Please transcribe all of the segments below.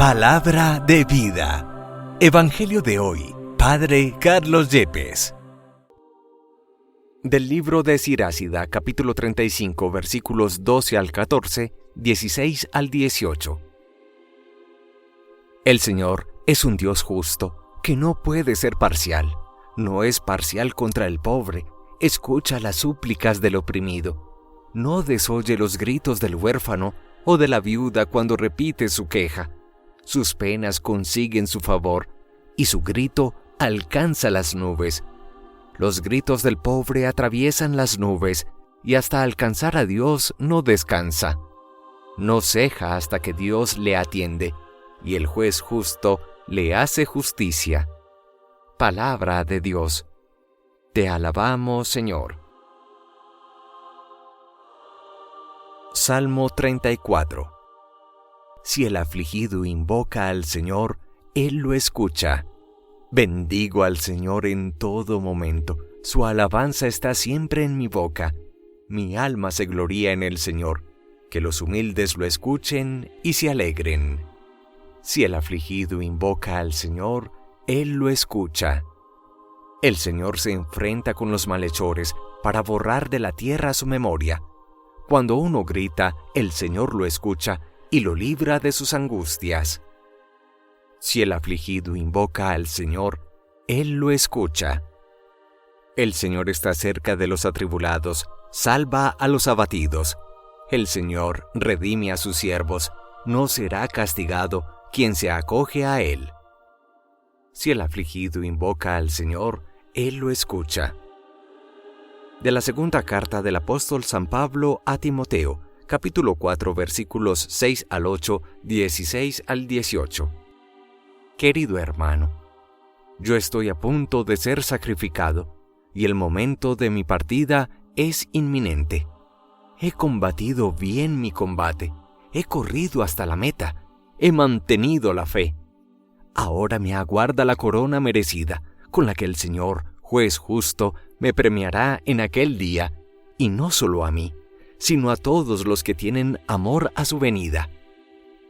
Palabra de vida. Evangelio de hoy. Padre Carlos Yepes. Del libro de Sirásida, capítulo 35, versículos 12 al 14, 16 al 18. El Señor es un Dios justo, que no puede ser parcial. No es parcial contra el pobre. Escucha las súplicas del oprimido. No desoye los gritos del huérfano o de la viuda cuando repite su queja. Sus penas consiguen su favor, y su grito alcanza las nubes. Los gritos del pobre atraviesan las nubes, y hasta alcanzar a Dios no descansa. No ceja hasta que Dios le atiende, y el juez justo le hace justicia. Palabra de Dios. Te alabamos, Señor. Salmo 34. Si el afligido invoca al Señor, Él lo escucha. Bendigo al Señor en todo momento. Su alabanza está siempre en mi boca. Mi alma se gloría en el Señor. Que los humildes lo escuchen y se alegren. Si el afligido invoca al Señor, Él lo escucha. El Señor se enfrenta con los malhechores para borrar de la tierra su memoria. Cuando uno grita, el Señor lo escucha y lo libra de sus angustias. Si el afligido invoca al Señor, Él lo escucha. El Señor está cerca de los atribulados, salva a los abatidos. El Señor redime a sus siervos, no será castigado quien se acoge a Él. Si el afligido invoca al Señor, Él lo escucha. De la segunda carta del apóstol San Pablo a Timoteo, capítulo 4, versículos 6 al 8, 16 al 18. Querido hermano, yo estoy a punto de ser sacrificado, y el momento de mi partida es inminente. He combatido bien mi combate, he corrido hasta la meta, he mantenido la fe. Ahora me aguarda la corona merecida, con la que el Señor, juez justo, me premiará en aquel día, y no solo a mí, sino a todos los que tienen amor a su venida.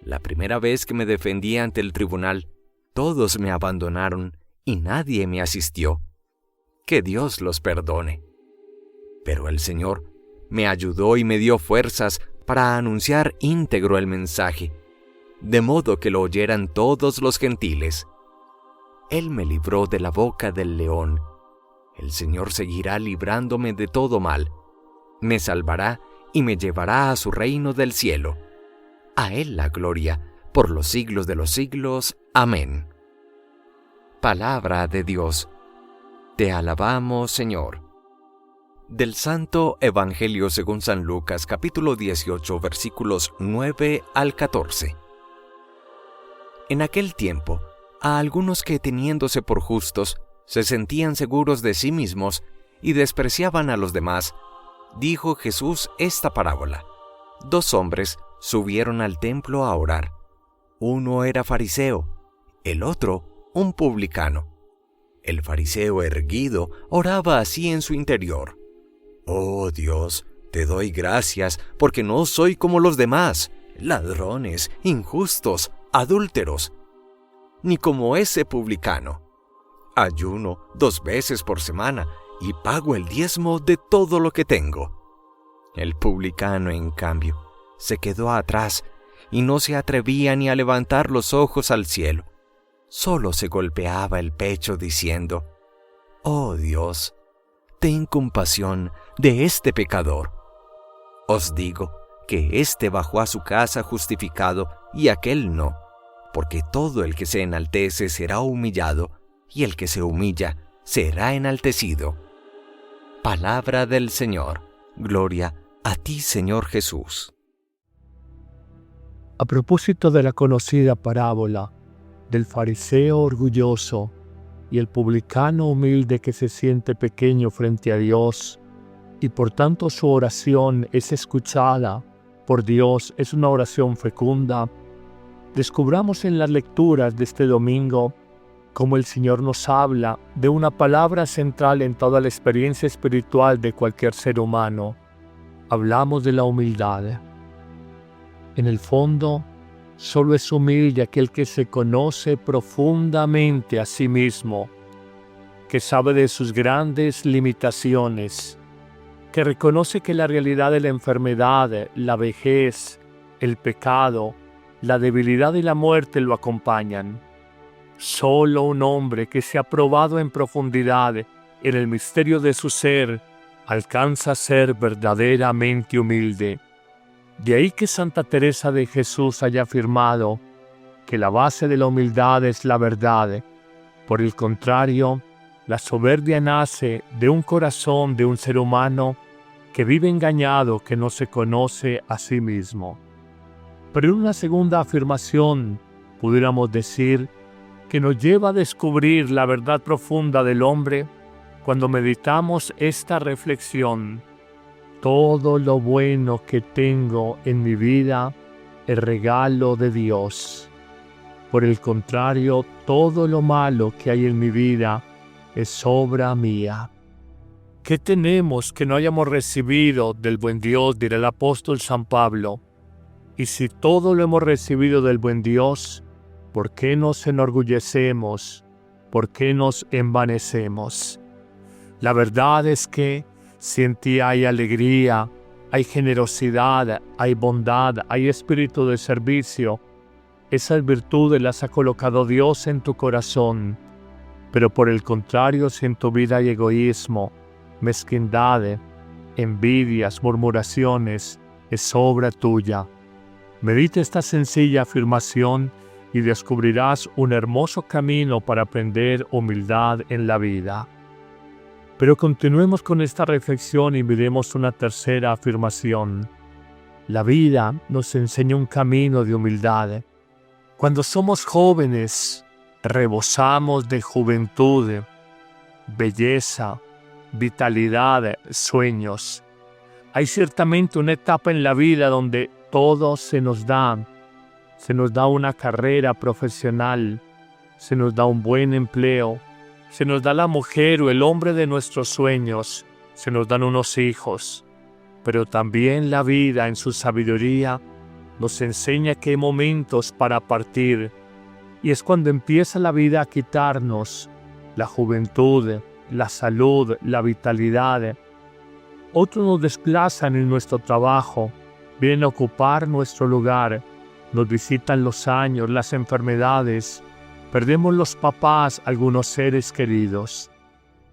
La primera vez que me defendí ante el tribunal, todos me abandonaron y nadie me asistió. Que Dios los perdone. Pero el Señor me ayudó y me dio fuerzas para anunciar íntegro el mensaje, de modo que lo oyeran todos los gentiles. Él me libró de la boca del león. El Señor seguirá librándome de todo mal. Me salvará y me llevará a su reino del cielo. A Él la gloria, por los siglos de los siglos. Amén. Palabra de Dios. Te alabamos, Señor. Del Santo Evangelio según San Lucas, capítulo 18, versículos 9 al 14. En aquel tiempo, a algunos que teniéndose por justos, se sentían seguros de sí mismos y despreciaban a los demás, dijo Jesús esta parábola. 2 hombres subieron al templo a orar. Uno era fariseo, el otro un publicano. El fariseo erguido oraba así en su interior: Oh Dios, te doy gracias porque no soy como los demás, ladrones, injustos, adúlteros, ni como ese publicano. Ayuno 2 veces por semana y pago el diezmo de todo lo que tengo. El publicano, en cambio, se quedó atrás y no se atrevía ni a levantar los ojos al cielo. Solo se golpeaba el pecho diciendo: Oh Dios, ten compasión de este pecador. Os digo que éste bajó a su casa justificado y aquel no, porque todo el que se enaltece será humillado, y el que se humilla será enaltecido. Palabra del Señor. Gloria a ti, Señor Jesús. A propósito de la conocida parábola del fariseo orgulloso y el publicano humilde que se siente pequeño frente a Dios, y por tanto su oración es escuchada por Dios, es una oración fecunda, descubramos en las lecturas de este domingo cómo el Señor nos habla de una palabra central en toda la experiencia espiritual de cualquier ser humano. Hablamos de la humildad. En el fondo, Solo es humilde aquel que se conoce profundamente a sí mismo, que sabe de sus grandes limitaciones, que reconoce que la realidad de la enfermedad, la vejez, el pecado, la debilidad y la muerte lo acompañan. Solo un hombre que se ha probado en profundidad en el misterio de su ser alcanza a ser verdaderamente humilde. De ahí que Santa Teresa de Jesús haya afirmado que la base de la humildad es la verdad. Por el contrario, la soberbia nace de un corazón de un ser humano que vive engañado, que no se conoce a sí mismo. Pero en una segunda afirmación, pudiéramos decir que nos lleva a descubrir la verdad profunda del hombre cuando meditamos esta reflexión. Todo lo bueno que tengo en mi vida es regalo de Dios. Por el contrario, todo lo malo que hay en mi vida es obra mía. ¿Qué tenemos que no hayamos recibido del buen Dios?, dirá el apóstol San Pablo. Y si todo lo hemos recibido del buen Dios, ¿por qué nos enorgullecemos? ¿Por qué nos envanecemos? La verdad es que si en ti hay alegría, hay generosidad, hay bondad, hay espíritu de servicio, esas virtudes las ha colocado Dios en tu corazón. Pero por el contrario, si en tu vida hay egoísmo, mezquindad, envidias, murmuraciones, es obra tuya. Medita esta sencilla afirmación y descubrirás un hermoso camino para aprender humildad en la vida. Pero continuemos con esta reflexión y miremos una tercera afirmación. La vida nos enseña un camino de humildad. Cuando somos jóvenes, rebosamos de juventud, belleza, vitalidad, sueños. Hay ciertamente una etapa en la vida donde todo se nos da una carrera profesional, se nos da un buen empleo, se nos da la mujer o el hombre de nuestros sueños, se nos dan unos hijos. Pero también la vida en su sabiduría nos enseña que hay momentos para partir, y es cuando empieza la vida a quitarnos la juventud, la salud, la vitalidad. Otros nos desplazan en nuestro trabajo, vienen a ocupar nuestro lugar, nos visitan los años, las enfermedades, perdemos los papás, algunos seres queridos.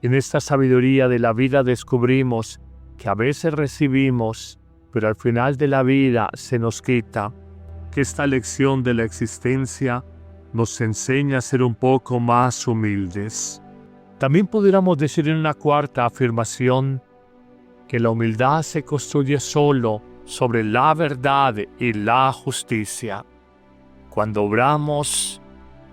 En esta sabiduría de la vida descubrimos que a veces recibimos, pero al final de la vida se nos quita, que esta lección de la existencia nos enseña a ser un poco más humildes. También pudiéramos decir en una cuarta afirmación que la humildad se construye solo sobre la verdad y la justicia. Cuando obramos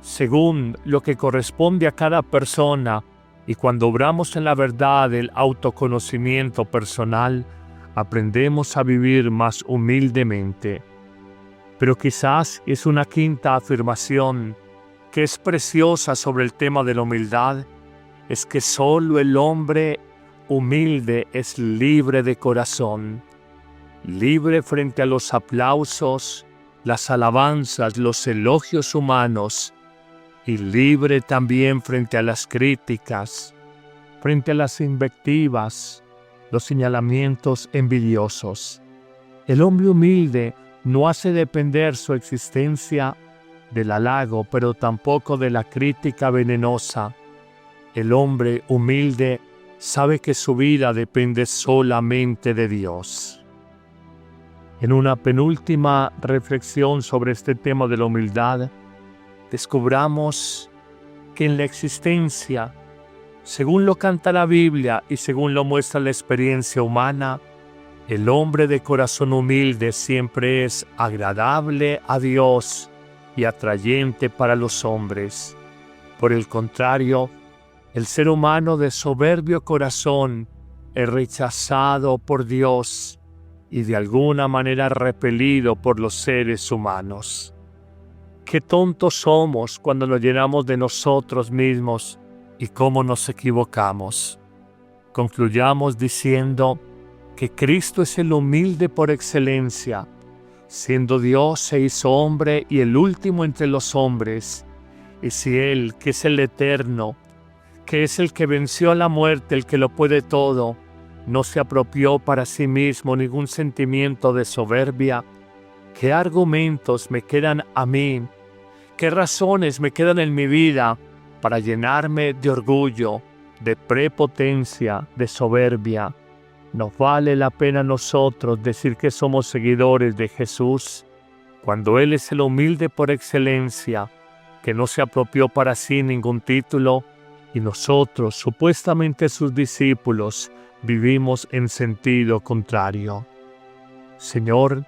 según lo que corresponde a cada persona y cuando obramos en la verdad del autoconocimiento personal, aprendemos a vivir más humildemente. Pero quizás es una quinta afirmación que es preciosa sobre el tema de la humildad, es que solo el hombre humilde es libre de corazón, libre frente a los aplausos, las alabanzas, los elogios humanos, y libre también frente a las críticas, frente a las invectivas, los señalamientos envidiosos. El hombre humilde no hace depender su existencia del halago, pero tampoco de la crítica venenosa. El hombre humilde sabe que su vida depende solamente de Dios. En una penúltima reflexión sobre este tema de la humildad, descubramos que en la existencia, según lo canta la Biblia y según lo muestra la experiencia humana, el hombre de corazón humilde siempre es agradable a Dios y atrayente para los hombres. Por el contrario, el ser humano de soberbio corazón es rechazado por Dios y de alguna manera repelido por los seres humanos. Qué tontos somos cuando nos llenamos de nosotros mismos y cómo nos equivocamos. Concluyamos diciendo que Cristo es el humilde por excelencia, Siendo Dios se hizo hombre y el último entre los hombres. Y si Él, que es el eterno, que es el que venció a la muerte, el que lo puede todo, no se apropió para sí mismo ningún sentimiento de soberbia, ¿qué argumentos me quedan a mí? ¿Qué razones me quedan en mi vida para llenarme de orgullo, de prepotencia, de soberbia? ¿Nos vale la pena a nosotros decir que somos seguidores de Jesús, cuando Él es el humilde por excelencia, que no se apropió para sí ningún título, y nosotros, supuestamente sus discípulos, vivimos en sentido contrario? Señor,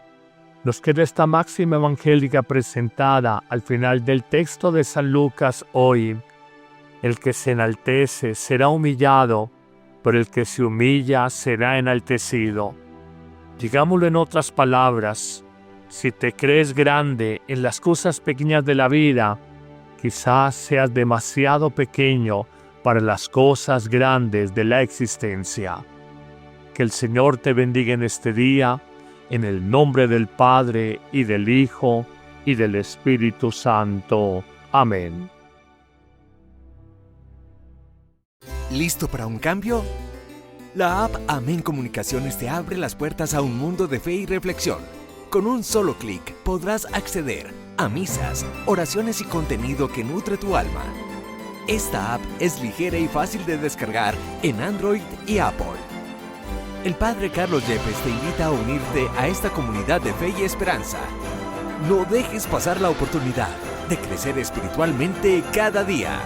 nos queda esta máxima evangélica presentada al final del texto de San Lucas hoy. El que se enaltece será humillado, pero el que se humilla será enaltecido. Digámoslo en otras palabras, si te crees grande en las cosas pequeñas de la vida, quizás seas demasiado pequeño para las cosas grandes de la existencia. Que el Señor te bendiga en este día, en el nombre del Padre, y del Hijo, y del Espíritu Santo. Amén. ¿Listo para un cambio? La app Amén Comunicaciones te abre las puertas a un mundo de fe y reflexión. Con un solo clic podrás acceder a misas, oraciones y contenido que nutre tu alma. Esta app es ligera y fácil de descargar en Android y Apple. El Padre Carlos Yepes te invita a unirte a esta comunidad de fe y esperanza. No dejes pasar la oportunidad de crecer espiritualmente cada día.